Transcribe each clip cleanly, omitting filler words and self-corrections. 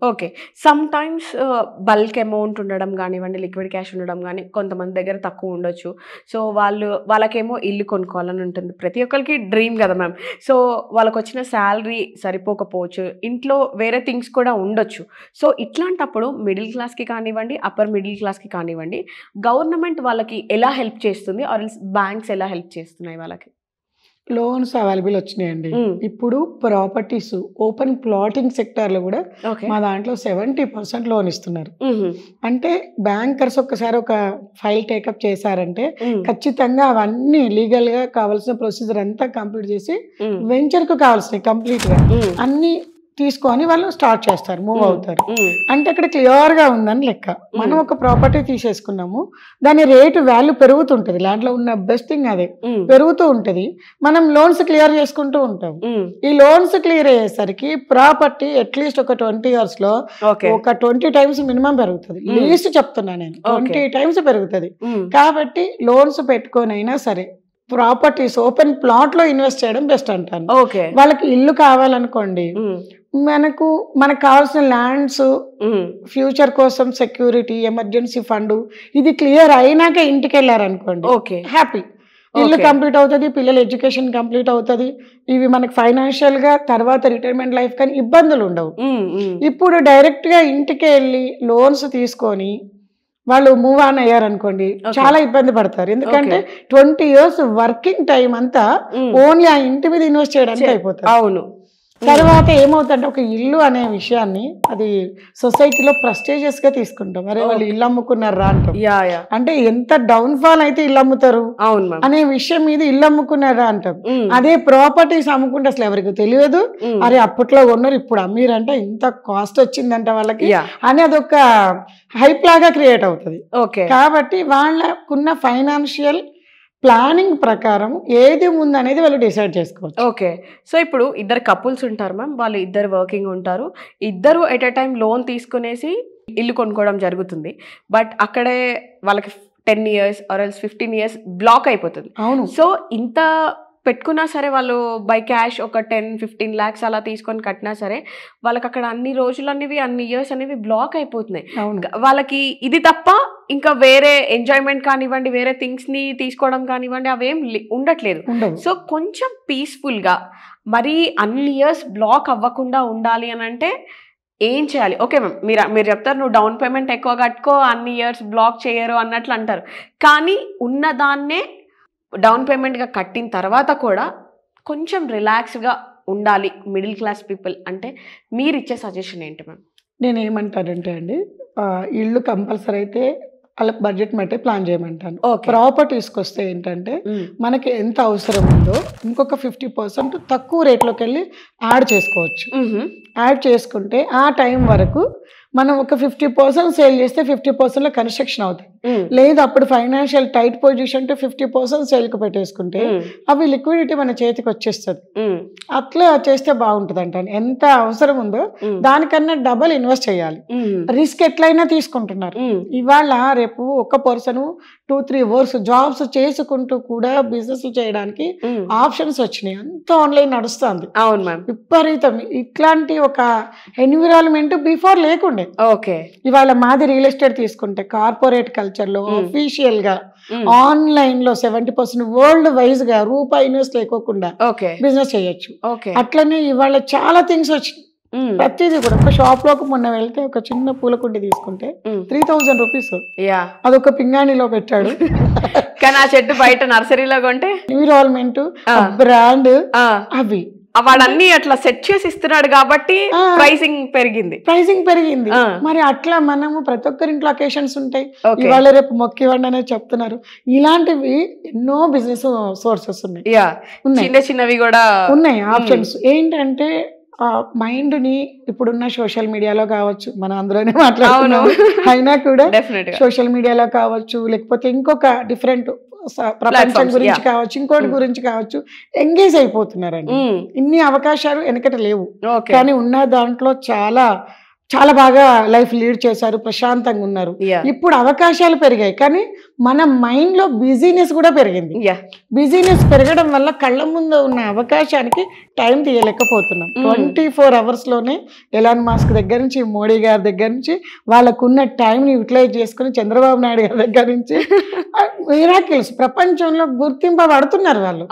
Okay. Sometimes bulk amount ఉండడం గానివ్వండి, liquid cash ఉండడం గానీ, కొంతమంది దగ్గర తక్కువ ఉండొచ్చు. సో, వాళ్ళకేమో ఇల్లు కొనుక్కోవాలని ఉంటుంది. ప్రతి ఒక్కళ్ళకి డ్రీమ్ గదా మ్యామ్. సో, వాళ్ళకొచ్చిన శాలరీ సరిపోకపోవచ్చు. ఇంట్లో వేరే థింగ్స్ కూడా ఉండొచ్చు. సో, ఇట్లాంటప్పుడు మిడిల్ క్లాస్‌కి కానివ్వండి, అప్పర్ మిడిల్ క్లాస్‌కి కానివ్వండి, గవర్నమెంట్ వాళ్ళకి ఎలా హెల్ప్ చేస్తుంది? ఆర్ ఎల్స్ బ్యాంక్స్ ఎలా హెల్ప్ చేస్తున్నాయి వాళ్ళకి? లోన్స్ అవైలబుల్ వచ్చినాయండి. హ్మ్. ఇప్పుడు ప్రాపర్టీస్ ఓపెన్ ప్లాటింగ్ సెక్టార్‌లో గూడా ఓకే. మా దాంట్లో 70% లోన్ ఇస్తున్నారు. హుహు. అంటే బ్యాంకర్స్ ఒక్కసారి ఒక ఫైల్ టేకప్ చేశారంటే హ్మ్. ఖచ్చితంగా అవన్నీ లీగల్‌గా కావాల్సిన ప్రొసీజర్ అంతా కంప్లీట్ చేసి హ్మ్. వెంచర్‌కు కావాల్సినయి కంప్లీట్‌గా హ్మ్. అన్నీ తీసుకొని వాళ్ళు స్టార్ట్ చేస్తారు. మూవ్ హ్మ్. అవుతారు. హ్మ్. అంటే అక్కడ క్లియర్‌గా ఉందని లెక్క. మనం ఒక ప్రాపర్టీ తీసేసుకున్నాము. దాని రేటు వాల్యూ పెరుగుతుంటది. ల్యాండ్‌లో ఉన్న బెస్ట్ థింగ్ అదే. హ్మ్. పెరుగుతూ ఉంటది. మనం లోన్స్ క్లియర్ చేసుకుంటూ ఉంటాం. హ్మ్. ఈ లోన్స్ క్లియర్ అయ్యేసరికి ప్రాపర్టీ అట్‌లీస్ట్ ఒక 20 ఇయర్స్‌లో ఓకే. ఒక 20 టైమ్స్ మినిమమ్ పెరుగుతది. హ్మ్. లీస్ట్ చెప్తున్నా నేను. ఓకే. 20 టైమ్స్ పెరుగుతది. హ్మ్. కాబట్టి లోన్స్ పెట్టుకొనైనా సరే ప్రాపర్టీస్ ఓపెన్ ప్లాట్‌లో ఇన్వెస్ట్ చేయడం బెస్ట్ అంటాను. ఓకే. వాళ్ళకి ఇల్లు కావాలనుకోండి, హ్మ్. మనకు కావాల్సిన ల్యాండ్స్ హ్మ్. ఫ్యూచర్ కోసం సెక్యూరిటీ, ఎమర్జెన్సీ ఫండు ఇది క్లియర్ అయినాక ఇంటికెళ్లారనుకోండి ఓకే. హ్యాపీ. ఇల్లు ఓకే. కంప్లీట్ అవుతది. పిల్లల ఎడ్యుకేషన్ కంప్లీట్ అవుతది. ఇవి మనకు ఫైనాన్షియల్‌గా తర్వాత రిటైర్మెంట్ లైఫ్ కానీ ఇబ్బందులుండవు. హ్మ్. హ్మ్. ఇప్పుడు డైరెక్ట్‌గా ఇంటికే ఎళ్లి లోన్స్ తీసుకొని వాళ్ళు మూవ్ ఆన్ అయ్యారనుకోండి ఓకే. చాలా ఇబ్బంది పడతారు. ఎందుకంటే ఓకే. 20 ఇయర్స్ వర్కింగ్ టైమ్ అంతా హ్మ్. ఓన్లీ ఆ ఇంటి మీద ఇన్వెస్ట్ చేయడానికి అయిపోతది. అవును. హ్మ్. తర్వాత ఏమవుతుందంటే ఒక ఇల్లు అనే విషయాన్ని అది సొసైటీలో ప్రెస్టీజియస్‌గా తీసుకుంటాం. అరే వాళ్ళు ఓకే. ఇల్లు అమ్ముకున్నారా అంటాం. యాహ్! అంటే ఎంత డౌన్‌ఫాల్ అయితే ఇల్లు అమ్ముతారు అవును మ్యామ్. అనే విషయం మీద ఇల్లు అమ్ముకున్నారా అంటాం. హ్మ్. అదే ప్రాపర్టీస్ అమ్ముకుంటే అసలు ఎవరికి తెలియదు. హ్మ్. అరే అప్పట్లో కొన్నారు ఇప్పుడు అమ్మిరంటే ఇంత కాస్ట్ వచ్చిందంట వాళ్ళకి యాహ్! అని అదొక హైప్ లాగా క్రియేట్ అవుతది. ఓకే. కాబట్టి వాళ్ళకున్న ఫైనాన్షియల్ ప్లానింగ్ ప్రకారం ఏది ముందనేది వాళ్ళు డిసైడ్ చేసుకోవచ్చు. ఓకే. సో, ఇప్పుడు ఇద్దరు కపుల్స్ ఉంటారు మ్యామ్. వాళ్ళు ఇద్దరు వర్కింగ్ ఉంటారు. ఇద్దరు ఎట్ ఎ టైమ్ లోన్ తీసుకునేసి ఇల్లు కొనుక్కోవడం జరుగుతుంది. బట్ అక్కడే వాళ్ళకి 10 years or else 15 years block అయిపోతది. అవును. సో, ఇంత పెట్టుకున్నా సరే వాళ్ళు బై క్యాష్ ఒక 10-15 లాక్స్ అలా తీసుకొని కట్టినా సరే వాళ్ళకక్కడ అన్ని రోజులనేవి, అన్ని ఇయర్స్ అనేవి బ్లాక్ అయిపోతున్నాయి. అవును. వాళ్ళకి ఇది తప్ప ఇంకా వేరే ఎంజాయ్‌మెంట్ కానివ్వండి, వేరే థింగ్స్‌ని తీసుకోవడం కానివ్వండి అవేం ఉండట్లేదు. ఉండవు. సో, కొంచెం పీస్‌ఫుల్‌గా మరీ అన్ని ఇయర్స్ బ్లాక్ అవ్వకుండా ఉండాలి అనంటే ఏం చేయాలి? Okay ma'am. మీరు చెప్తారు నువ్వు డౌన్ పేమెంట్ ఎక్కువ కట్టుకో అన్ని ఇయర్స్ బ్లాక్ చేయరు అన్నట్లు అంటారు. కానీ ఉన్నదాన్నే డౌన్ పేమెంట్‌గా కట్టిన తర్వాత కూడా కొంచెం రిలాక్స్‌గా ఉండాలి మిడిల్ క్లాస్ పీపుల్ అంటే మీరిచ్చే సజెషన్ ఏంటి మ్యామ్? నేనేమంటానంటే అండి ఇల్లు కంపల్సరీ అయితే అలా బడ్జెట్ బట్టే ప్లాన్ చేయమంటాను. ఓకే. ప్రాపర్టీస్‌కొస్తే ఏంటంటే హ్మ్. మనకి ఎంత అవసరం ఉందో ఇంకొక 50% తక్కువ రేట్‌లోకెళ్ళి యాడ్ చేసుకోవచ్చు. హుహు. యాడ్ చేసుకుంటే ఆ టైం వరకు మనం ఒక 50% సేల్ చేస్తే 50%లో కన్‌స్ట్రక్షన్ అవుతుంది. హ్మ్. లేదు అప్పుడు ఫైనాన్షియల్ టైట్ పొజిషన్ టు 50% సేల్‌కి పెట్టేసుకుంటే హ్మ్. అవి లిక్విడిటీ మన చేతికొచ్చేస్తది. హ్మ్. అట్లా చేస్తే బాగుంటదంటాను. ఎంత అవసరం ఉందో హ్మ్. దానికన్నా డబుల్ ఇన్వెస్ట్ చేయాలి. హ్మ్. రిస్క్ ఎట్లయినా తీసుకుంటున్నారు. హ్మ్. ఇవాళ రేపు ఒక పర్సను 2-3 వర్క్స్ జాబ్స్ చేసుకుంటూ కూడా బిజినెస్‌లు చేయడానికి హ్మ్. ఆప్షన్స్ వచ్చినాయి. అంతా ఆన్‌లైన్ నడుస్తుంది. అవును మ్యామ్. విపరీతం. ఇట్లాంటి ఒక ఎన్విరాన్మెంట్ బిఫోర్ లేకుండే. ఓకే. ఇవాళ మాది రియల్ ఎస్టేట్ తీసుకుంటే కార్పొరేట్ కల్చర్‌లో అఫీషియల్‌గా హ్మ్. ఆన్‌లైన్‌లో 70% వరల్డ్ వైస్‌గా రూపాయి ఇన్వెస్ట్ లేకోకుండా ఓకే. బిజినెస్ చేయొచ్చు. ఓకే. అట్లనే ఇవాళ చాలా థింగ్స్ వచ్చినాయి. హ్మ్. ప్రతిదీ కూడా ఒక షాప్‌లోకి మొన్న వెళ్తే ఒక చిన్న పూల కుండి తీసుకుంటే హ్మ్. 3000 రూపీస్. యాహ్! అదొక పింగాణిలో పెట్టాడు. కానీ ఆ చెట్టు బయట నర్సరీలో కొంటే ఎన్విరాన్మెంట్, ఆ! బ్రాండ్ ఆ! అవి. వాడన్నీ అట్లా సెట్ చేసి ఇస్తున్నాడు కాబట్టి ఆ! ప్రైసింగ్ పెరిగింది. ప్రైసింగ్ పెరిగింది. ఆ! మరి అట్లా మనము ప్రతి ఒక్కరి ఇంట్లో అకేషన్స్ ఉంటాయి. ఓకే. ఇవాళ రేపు మొక్కివ్వండి అనేది చెప్తున్నారు. ఇలాంటివి ఎన్నో బిజినెస్ సోర్సెస్ ఉన్నాయి. యాహ్! ఉన్నాయి. చిన్న చిన్నవి కూడా ఉన్నాయి ఆప్షన్స్. ఏంటంటే మైండ్‌ని ఇప్పుడున్న సోషల్ మీడియాలో కావచ్చు, మనం అందులోనే అవును. మాట్లాడుతున్నాము. అయినా కూడా డెఫినిట్‌గా. సోషల్ మీడియాలో కావచ్చు, లేకపోతే ఇంకొక డిఫరెంట్ ప్రపంచం ప్లాట్‌ఫార్మ్స్. గురించి యాహ్! కావచ్చు, ఇంకోటి హ్మ్. గురించి కావచ్చు, ఎంగేజ్ అయిపోతున్నారండి. హ్మ్. ఇన్ని అవకాశాలు వెనకట లేవు. ఓకే. కానీ ఉన్న దాంట్లో చాలా చాలా బాగా లైఫ్ లీడ్ చేశారు, ప్రశాంతంగా ఉన్నారు. ఇప్పుడు అవకాశాలు పెరిగాయి, కానీ మన మైండ్ లో బిజీనెస్ కూడా పెరిగింది. బిజీనెస్ పెరగడం వల్ల కళ్ళ ముందు ఉన్న అవకాశానికి టైం తీయలేకపోతున్నాం. 24 hours లోనే ఎలాన్ మాస్క్ దగ్గర నుంచి, మోడీ గారి దగ్గర నుంచి, వాళ్ళకున్న టైంని యూటిలైజ్ చేసుకుని, చంద్రబాబు నాయుడు గారి దగ్గర నుంచి మిరాకిల్స్ ప్రపంచంలో గుర్తింపబడుతున్నారు వాళ్ళు.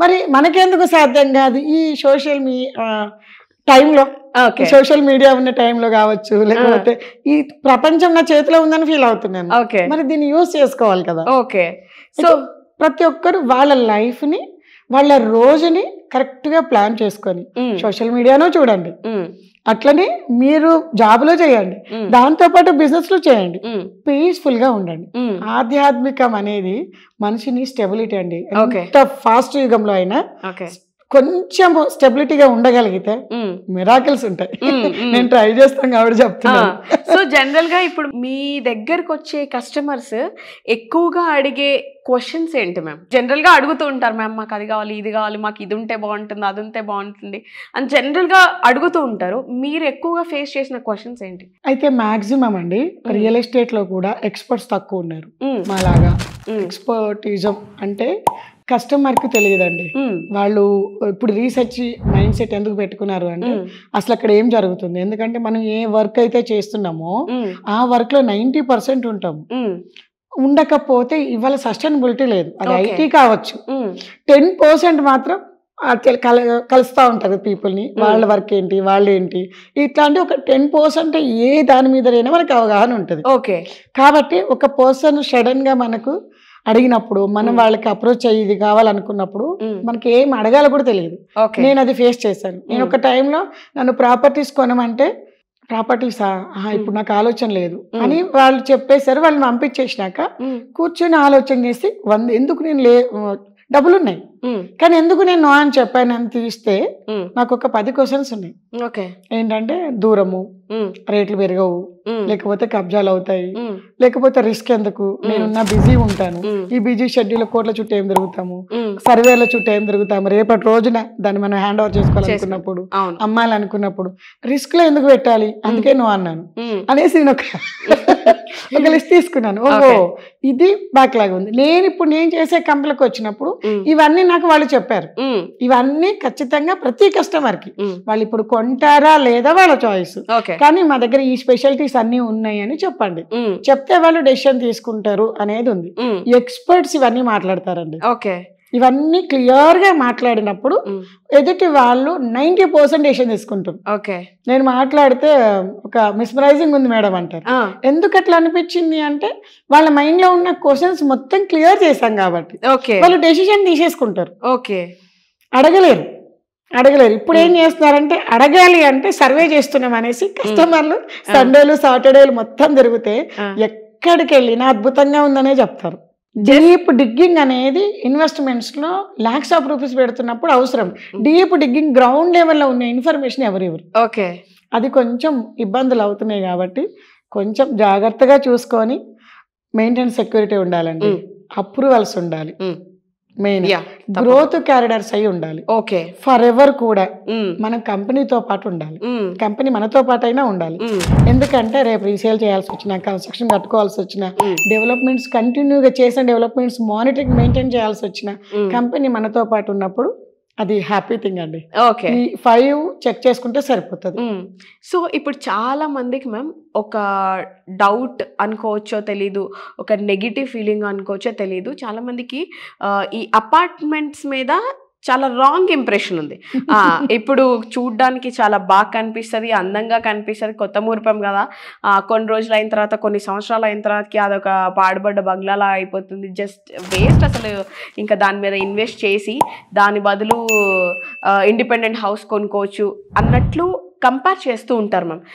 మరి మనకెందుకు సాధ్యం కాదు? ఈ సోషల్ టైంలో, సోషల్ మీడియా ఉన్న టైంలో కావచ్చు, లేకపోతే ఈ ప్రపంచం నా చేతిలో ఉందని ఫీల్ అవుతున్నాను. మరి దీన్ని యూజ్ చేసుకోవాలి కదా. సో ప్రతి ఒక్కరు వాళ్ళ లైఫ్ ని, వాళ్ళ రోజుని కరెక్ట్ గా ప్లాన్ చేసుకొని సోషల్ మీడియాలో చూడండి, అట్లనే మీరు జాబ్ లో చేయండి, దాంతో పాటు బిజినెస్ లో చేయండి, పీస్ఫుల్ గా ఉండండి. ఆధ్యాత్మికం అనేది మనిషిని స్టెబిలిటీ అండి. ఎంత ఫాస్ట్ యుగంలో అయినా కొంచెం స్టెబిలిటీగా ఉండగలిగితే మిరాకిల్స్ ఉంటాయి. నేను ట్రై చేస్తాను కాబట్టి చెప్తున్నాను. సో జనరల్ గా ఇప్పుడు మీ దగ్గరకు వచ్చే కస్టమర్స్ ఎక్కువగా అడిగే క్వశ్చన్స్ ఏంటి మ్యామ్? జనరల్ గా అడుగుతూ ఉంటారు, మ్యామ్ మాకు అది కావాలి, ఇది కావాలి, మాకు ఇది ఉంటే బాగుంటుంది, అది ఉంటే బాగుంటుంది అని జనరల్ గా అడుగుతూ ఉంటారు. మీరు ఎక్కువగా ఫేస్ చేసిన క్వశ్చన్స్ ఏంటి? అయితే మాక్సిమం అండి రియల్ ఎస్టేట్ లో కూడా ఎక్స్పర్ట్స్ తక్కువ ఉన్నారు. మాలాగా ఎక్స్పర్టిజం అంటే కస్టమర్ కి తెలియదండి. వాళ్ళు ఇప్పుడు రీసెర్చ్ మైండ్ సెట్ ఎందుకు పెట్టుకున్నారు అంటే అసలు అక్కడ ఏం జరుగుతుంది. ఎందుకంటే మనం ఏ వర్క్ అయితే చేస్తున్నామో ఆ వర్క్ లో 90% ఉంటాము. ఉండకపోతే ఇవాళ సస్టైనబిలిటీ లేదు. అది ఐటీ కావచ్చు, 10% మాత్రం కలుస్తూ ఉంటారు పీపుల్ని. వాళ్ళ వర్క్ ఏంటి, వాళ్ళు ఏంటి, ఇట్లాంటి ఒక 10% ఏ దాని మీదైనా మనకు అవగాహన ఉంటుంది. కాబట్టి ఒక పర్సన్ సడన్ గా మనకు అడిగినప్పుడు, మనం వాళ్ళకి అప్రోచ్ అయ్యి ఇది కావాలనుకున్నప్పుడు మనకి ఏం అడగాలో కూడా తెలియదు. నేను అది ఫేస్ చేశాను. నేను ఒక టైంలో నన్ను ప్రాపర్టీస్ కొనమంటే, ప్రాపర్టీసా ఇప్పుడు నాకు ఆలోచన లేదు అని వాళ్ళు చెప్పేశారు. వాళ్ళని పంపించేసినాక కూర్చొని ఆలోచన చేసి ఎందుకు నేను డబ్బులు ఉన్నాయి కానీ ఎందుకు నేను నో అని చెప్పాను అని తీస్తే నాకు ఒక 10 క్వశ్చన్స్ ఉన్నాయి. ఏంటంటే దూరము, రేట్లు పెరగవు, లేకపోతే కబ్జాలు అవుతాయి, లేకపోతే రిస్క్ ఎందుకు, నేనున్న బిజీ ఉంటాను, ఈ బిజీ షెడ్యూల్ కోట్ల చుట్టూ ఏం తిరుగుతాము, సర్వేల చుట్టూ ఏం తిరుగుతాము, రేపటి రోజున దాన్ని మనం హ్యాండ్ ఓవర్ చేసుకోవాలనుకున్నప్పుడు, అమ్మాలనుకున్నప్పుడు రిస్క్ లో ఎందుకు పెట్టాలి, అందుకే నువ్వు అన్నాను అనేసి నేను ఒక లిస్ట్ తీసుకున్నాను. ఓహో ఇది బ్యాక్లాగ్ ఉంది. నేను చేసే కంపెనీకి వచ్చినప్పుడు ఇవన్నీ నాకు వాళ్ళు చెప్పారు. ఇవన్నీ ఖచ్చితంగా ప్రతి కస్టమర్ కి వాళ్ళు ఇప్పుడు కొంటారా లేదా వాళ్ళ చాయిస్, కానీ మా దగ్గర ఈ స్పెషాలిటీస్ అన్ని ఉన్నాయి అని చెప్పండి. చెప్తే వాళ్ళు డెసిషన్ తీసుకుంటారు అనేది ఉంది. ఎక్స్పర్ట్స్ ఇవన్నీ మాట్లాడతారండి. ఇవన్నీ క్లియర్ గా మాట్లాడినప్పుడు ఎదుటి వాళ్ళు 90% డెసిషన్ తీసుకుంటారు. నేను మాట్లాడితే ఒక మిస్మరైజింగ్ ఉంది మేడం అంటారు. ఎందుకు అట్లా అనిపించింది అంటే వాళ్ళ మైండ్ లో ఉన్న క్వశ్చన్స్ మొత్తం క్లియర్ చేశాం కాబట్టి వాళ్ళు డెసిషన్ తీసేసుకుంటారు. అడగలేరు. ఇప్పుడు ఏం చేస్తున్నారంటే అడగాలి అంటే సర్వే చేస్తున్నాం అనేసి కస్టమర్లు సండేలు సాటర్డేలు మొత్తం తిరిగితే ఎక్కడికి వెళ్ళినా అద్భుతంగా ఉందనే చెప్తారు. డీప్ డిగ్గింగ్ అనేది ఇన్వెస్ట్మెంట్స్ లో lakhs of rupees పెడుతున్నప్పుడు అవసరం. డీప్ డిగ్గింగ్ గ్రౌండ్ లెవెల్లో ఉన్న ఇన్ఫర్మేషన్ ఎవరెవరు, అది కొంచెం ఇబ్బందులు అవుతున్నాయి. కాబట్టి కొంచెం జాగ్రత్తగా చూసుకొని మెయింటెనెన్స్ సెక్యూరిటీ ఉండాలండి, అప్రూవల్స్ ఉండాలి, మెయిన్ గ్రోత్ క్యారిడర్స్ అయి ఉండాలి. ఫర్ ఎవర్ కూడా మనం కంపెనీతో పాటు ఉండాలి, కంపెనీ మనతో పాటు అయినా ఉండాలి. ఎందుకంటే రేపు రీసేల్ చేయాల్సి వచ్చినా, కన్స్ట్రక్షన్ కట్టుకోవాల్సి వచ్చినా, డెవలప్మెంట్స్ కంటిన్యూగా చేసిన డెవలప్మెంట్స్ మానిటరింగ్ మెయింటైన్ చేయాల్సి వచ్చినా కంపెనీ మనతో పాటు ఉన్నప్పుడు అది హ్యాపీ థింగ్ అండి. ఈ 5 చెక్ చేసుకుంటే సరిపోతుంది. సో ఇప్పుడు చాలా మందికి మ్యామ్ ఒక డౌట్ అనుకోవచ్చో తెలీదు, ఒక నెగిటివ్ ఫీలింగ్ అనుకోవచ్చో తెలీదు, చాలా మందికి ఈ అపార్ట్మెంట్స్ మీద చాలా రాంగ్ ఇంప్రెషన్ ఉంది. ఇప్పుడు చూడ్డానికి చాలా బాగా కనిపిస్తుంది, అందంగా కనిపిస్తుంది, కొత్త మురిపం కదా, కొన్ని రోజులు అయిన తర్వాత, కొన్ని సంవత్సరాలు అయిన తర్వాతకి అదొక పాడుబడ్డ బంగ్లాలా అయిపోతుంది, జస్ట్ వేస్ట్. అసలు ఇంకా దాని మీద ఇన్వెస్ట్ చేసి దాని బదులు ఇండిపెండెంట్ హౌస్ కొనుక్కోవచ్చు అన్నట్లు కంపేర్ చేస్తూ ఉంటారు మ్యామ్.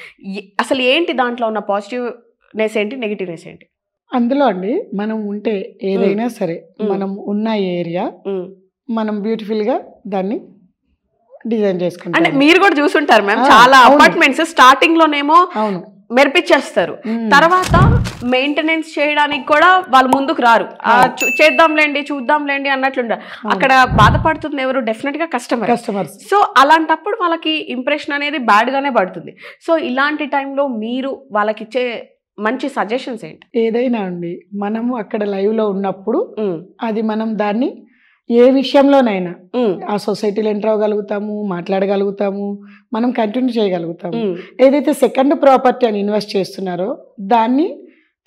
అసలు ఏంటి దాంట్లో ఉన్న పాజిటివ్నెస్ ఏంటి, నెగిటివ్నెస్ ఏంటి? అందులో అండి మనం ఉంటే ఏదైనా సరే మనం ఉన్న ఏరియా మనం బ్యూటిఫుల్ గా దాన్ని డిజైన్ చేసుకుంటాం. అంటే మీరు కూడా చూసుంటారు మ్యామ్, చాలా అపార్ట్మెంట్స్ స్టార్టింగ్ లోనేమో మెరిపించేస్తారు. తర్వాత మెయింటెనెన్స్ చేయడానికి కూడా వాళ్ళు ముందుకు రారు. చేద్దాంలేండి చూద్దాంలేండి అన్నట్లుంటారు. అక్కడ బాధపడుతుంది ఎవరు? డెఫినెట్ గా కస్టమర్స్. సో అలాంటప్పుడు వాళ్ళకి ఇంప్రెషన్ అనేది బ్యాడ్ గానే పడుతుంది. సో ఇలాంటి టైంలో మీరు వాళ్ళకి ఇచ్చే మంచి సజెషన్స్ ఏంటి? ఏదైనా అండి, మనము అక్కడ లైవ్ లో ఉన్నప్పుడు అది మనం దాన్ని ఏ విషయంలోనైనా ఆ సొసైటీలో ఎంటర్ అవ్వగలుగుతాము, మాట్లాడగలుగుతాము, మనం కంటిన్యూ చేయగలుగుతాము. ఏదైతే సెకండ్ ప్రాపర్టీ అని ఇన్వెస్ట్ చేస్తున్నారో దాన్ని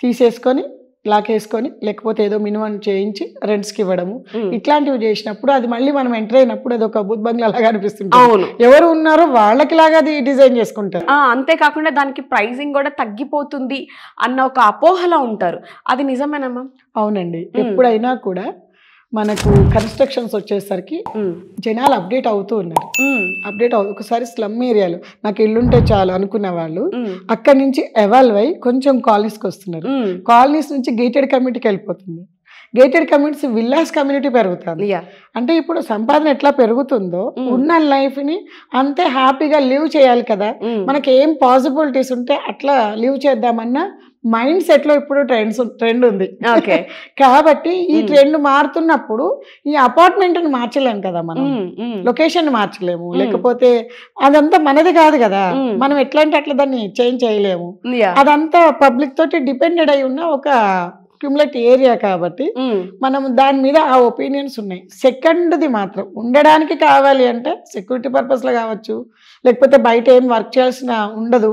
తీసేసుకొని లాకేసుకొని, లేకపోతే ఏదో మినిమం చేయించి రెంట్స్కి ఇవ్వడము, ఇట్లాంటివి చేసినప్పుడు అది మళ్ళీ మనం ఎంటర్ అయినప్పుడు అది ఒక బూత్ బంగ్లా లాగా అనిపిస్తుంది. ఎవరు ఉన్నారో వాళ్ళకి లాగా అది డిజైన్ చేసుకుంటారు. అంతేకాకుండా దానికి ప్రైసింగ్ కూడా తగ్గిపోతుంది అన్న ఒక అపోహలో ఉంటారు. అది నిజమేనమ్మా? అవునండి. ఎప్పుడైనా కూడా మనకు కన్స్ట్రక్షన్స్ వచ్చేసరికి జనాలు అప్డేట్ అవుతూ ఉన్నారు. ఒకసారి స్లమ్ ఏరియాలో నాకు ఇల్లుంటే చాలు అనుకున్న వాళ్ళు అక్కడి నుంచి ఎవాల్వ్ అయ్యి కొంచెం కాలనీస్కి వస్తున్నారు. కాలనీస్ నుంచి గేటెడ్ కమ్యూనిటీకి వెళ్ళిపోతుంది. గేటెడ్ కమ్యూనిటీస్ విల్లాస్ కమ్యూనిటీ పెరుగుతుంది. అంటే ఇప్పుడు సంపాదన ఎట్లా పెరుగుతుందో ఉన్న లైఫ్ ని అంతే హ్యాపీగా లివ్ చేయాలి కదా. మనకి ఏం పాసిబిలిటీస్ ఉంటే అట్లా లివ్ చేద్దామన్న మైండ్ సెట్ లో ఇప్పుడు ట్రెండ్ ఉంది. కాబట్టి ఈ ట్రెండ్ మారుతున్నప్పుడు ఈ అపార్ట్మెంట్ ని మార్చలేము కదా, మనం లొకేషన్ మార్చలేము, లేకపోతే అదంతా మనది కాదు కదా, మనం ఎట్లా అంటే అట్లా దాన్ని చేంజ్ చేయలేము. అదంతా పబ్లిక్ తోటి డిపెండెడ్ అయి ఉన్న ఒక క్యూములేట్ ఏరియా కాబట్టి మనం దాని మీద ఆ ఒపీనియన్స్ ఉన్నాయి. సెకండ్ది మాత్రం ఉండడానికి కావాలి అంటే సెక్యూరిటీ పర్పస్ లో కావచ్చు, లేకపోతే బయట ఏం వర్క్ చేయాల్సిన ఉండదు,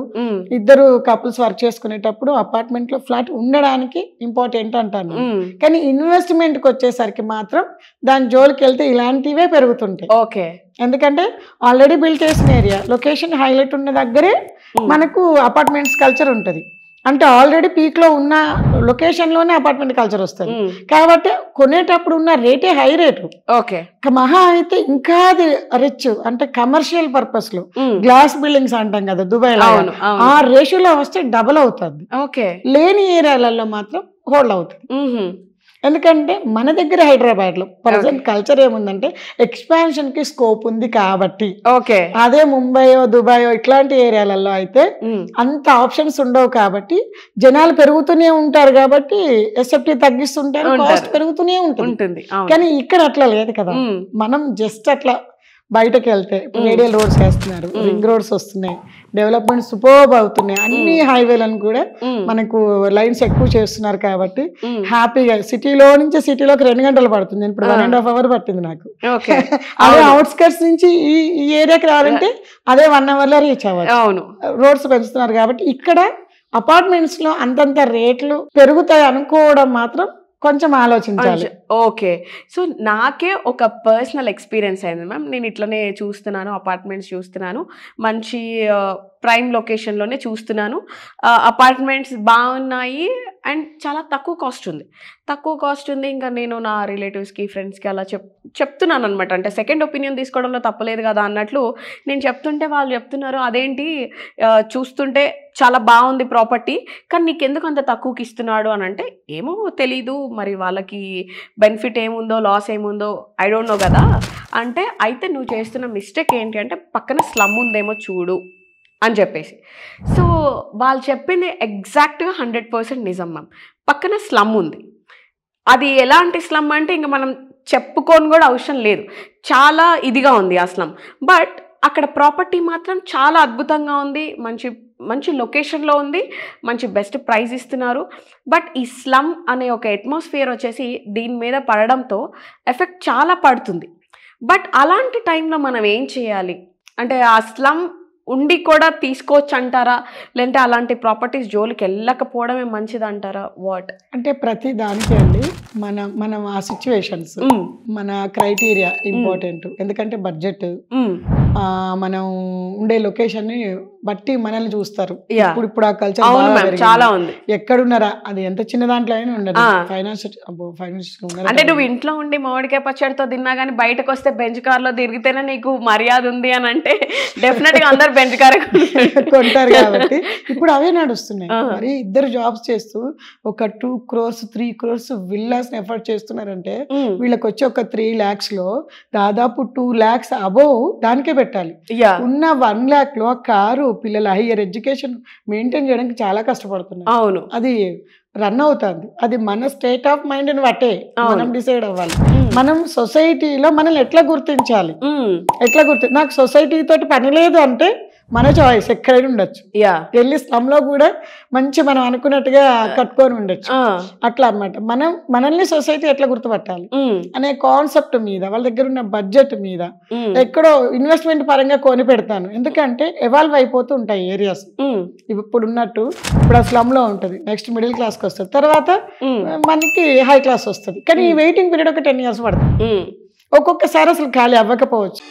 ఇద్దరు కపుల్స్ వర్క్ చేసుకునేటప్పుడు అపార్ట్మెంట్ లో ఫ్లాట్ ఉండడానికి ఇంపార్టెంట్ అంటాను. కానీ ఇన్వెస్ట్మెంట్ కి వచ్చేసరికి మాత్రం దాని జోలికి వెళ్తే ఇలాంటివే పెరుగుతుంటాయి. ఎందుకంటే ఆల్రెడీ బిల్డ్ చేసిన ఏరియా, లొకేషన్ హైలైట్ ఉన్న దగ్గరే మనకు అపార్ట్మెంట్స్ కల్చర్ ఉంటుంది. అంటే ఆల్రెడీ పీక్ లో ఉన్న లొకేషన్ లోనే అపార్ట్మెంట్ కల్చర్ వస్తుంది కాబట్టి కొనేటప్పుడు ఉన్న రేటే హై రేటు. మహా అయితే ఇంకా అది రిచ్ అంటే కమర్షియల్ పర్పస్ లో గ్లాస్ బిల్డింగ్స్ అంటాం కదా దుబాయ్ లో, ఆ రేషియోలో వస్తే డబుల్ అవుతుంది. లేని ఏరియాలలో మాత్రం హోల్డ్ అవుతుంది. ఎందుకంటే మన దగ్గర హైదరాబాద్ లో ప్రజెంట్ కల్చర్ ఏముందంటే ఎక్స్పాన్షన్ కి స్కోప్ ఉంది కాబట్టి. అదే ముంబయో దుబాయో ఇట్లాంటి ఏరియాలలో అయితే అంత ఆప్షన్స్ ఉండవు కాబట్టి జనాలు పెరుగుతూనే ఉంటారు కాబట్టి ఎస్ఎఫ్టీ తగ్గిస్తుంటారు, కాస్ట్ పెరుగుతూనే ఉంటుంది. కానీ ఇక్కడ అట్లా లేదు కదా, మనం జస్ట్ అట్లా బయటకు వెళ్తే రేడియల్ రోడ్స్ వేస్తున్నారు, రింగ్ రోడ్స్ వస్తున్నాయి, డెవలప్మెంట్ సూపర్బ్ అవుతున్నాయి, అన్ని హైవేలను కూడా మనకు లైన్స్ ఎక్కువ చేస్తున్నారు కాబట్టి హ్యాపీగా సిటీలో నుంచి సిటీలోకి 2 గంటలు పడుతుంది. ఇప్పుడు 1.5 hours పట్టింది నాకు. అదే అవుట్స్కట్స్ నుంచి ఈ ఏరియాకి రావాలంటే అదే 1 hour లో రీచ్ అవ్వచ్చు. రోడ్స్ పెంచుతున్నారు కాబట్టి ఇక్కడ అపార్ట్మెంట్స్ లో అంతంత రేట్లు పెరుగుతాయి అనుకోవడం మాత్రం కొంచెం ఆలోచించాలి. సో నాకే ఒక పర్సనల్ ఎక్స్పీరియన్స్ అయింది మ్యామ్. నేను ఇట్లనే చూస్తున్నాను, అపార్ట్మెంట్స్ చూస్తున్నాను, మంచి ప్రైమ్ లొకేషన్లోనే చూస్తున్నాను, అపార్ట్మెంట్స్ బాగున్నాయి అండ్ చాలా తక్కువ కాస్ట్ ఉంది. ఇంకా నేను నా రిలేటివ్స్కి ఫ్రెండ్స్కి అలా చెప్తున్నాను అనమాట. అంటే సెకండ్ ఒపీనియన్ తీసుకోవడంలో తప్పలేదు కదా అన్నట్లు నేను చెప్తుంటే వాళ్ళు చెప్తున్నారు, అదేంటి చూస్తుంటే చాలా బాగుంది ప్రాపర్టీ కానీ నీకెందుకు అంత తక్కువకి ఇస్తున్నాడు అని. అంటే ఏమో తెలీదు, మరి వాళ్ళకి బెనిఫిట్ ఏముందో లాస్ ఏముందో ఐ డోంట్ నో కదా. అంటే అయితే నువ్వు చేస్తున్న మిస్టేక్ ఏంటి అంటే పక్కన స్లమ్ ఉందేమో చూడు అని చెప్పేసి. సో వాళ్ళు చెప్పింది ఎగ్జాక్ట్గా 100% నిజం మ్యామ్. పక్కన స్లమ్ ఉంది, అది ఎలాంటి స్లమ్ అంటే ఇంకా మనం చెప్పుకొని కూడా అవసరం లేదు, చాలా ఇదిగా ఉంది ఆ స్లమ్. బట్ అక్కడ ప్రాపర్టీ మాత్రం చాలా అద్భుతంగా ఉంది, మంచి లొకేషన్లో ఉంది, మంచి బెస్ట్ ప్రైస్ ఇస్తున్నారు. బట్ ఈ స్లమ్ అనే ఒక అట్మాస్ఫియర్ వచ్చేసి దీని మీద పడడంతో ఎఫెక్ట్ చాలా పడుతుంది. బట్ అలాంటి టైంలో మనం ఏం చేయాలి అంటే ఆ స్లమ్ ఉండి కూడా తీసుకోవచ్చు అంటారా, లేదంటే అలాంటి ప్రాపర్టీస్ జోలికి వెళ్ళకపోవడమే మంచిది అంటారా? వాట్ అంటే ప్రతి దానికి అండి మనం ఆ సిచ్యువేషన్స్, మన క్రైటీరియా ఇంపార్టెంట్. ఎందుకంటే బడ్జెట్, మనం ఉండే లొకేషన్ ని బట్టి మనల్ని చూస్తారు. ఇప్పుడు ఆ కల్చర్ చాలా ఉంది. ఎక్కడున్నారా అది ఎంత చిన్న దాంట్లో అయినా ఉండదు. ఫైనాన్స్ అంటే నువ్వు ఇంట్లో ఉండి మామిడికాయ పచ్చడితో తిన్నా కానీ బయటకు వస్తే బెంచ్ కార్ లో తిరిగితేనే నీకు మర్యాద ఉంది అని అంటే డెఫినెట్ గా అందరు బెంచ్ కార్ కొంటారు కాబట్టి ఇప్పుడు అవే నడుస్తున్నాయి. మరి ఇద్దరు జాబ్స్ చేస్తూ ఒక 2 crores 3 crores విల్లాస్ ఎఫర్ట్ చేస్తున్నారంటే వీళ్ళకి వచ్చి ఒక 3 lakhs లో దాదాపు 2 lakhs అబోవ్ దానికే పెట్టాలి. ఉన్న 1 lakh లో కారు పిల్లల హైయర్ ఎడ్యుకేషన్ మెయింటైన్ చేయడానికి చాలా కష్టపడుతున్నారు. అవును. అది రన్ అవుతుంది. అది మన స్టేట్ ఆఫ్ మైండ్ని బట్టే మనం డిసైడ్ అవ్వాలి. మనం సొసైటీలో మనల్ని ఎట్లా గుర్తించాలి, నాకు సొసైటీ తోటి పని లేదు అంటే మన చాయిస్ ఎక్కడైనా ఉండొచ్చు. వెళ్ళి స్లమ్లో కూడా మంచి మనం అనుకున్నట్టుగా కట్టుకొని ఉండొచ్చు. అట్లా అన్నమాట. మనల్ని సొసైటీ ఎట్లా గుర్తుపట్టాలి అనే కాన్సెప్ట్ మీద, వాళ్ళ దగ్గర ఉన్న బడ్జెట్ మీద ఎక్కడో ఇన్వెస్ట్మెంట్ పరంగా కొని పెడతాను. ఎందుకంటే ఎవాల్వ్ అయిపోతూ ఉంటాయి ఏరియాస్. ఇప్పుడు ఉన్నట్టు ఇప్పుడు ఆ స్లమ్ లో ఉంటుంది, నెక్స్ట్ మిడిల్ క్లాస్కి వస్తుంది, తర్వాత మనకి హై క్లాస్ వస్తుంది. కానీ ఈ వెయిటింగ్ పీరియడ్ ఒక 10 years పడుతుంది. ఒక్కొక్కసారి అసలు ఖాళీ అవ్వకపోవచ్చు.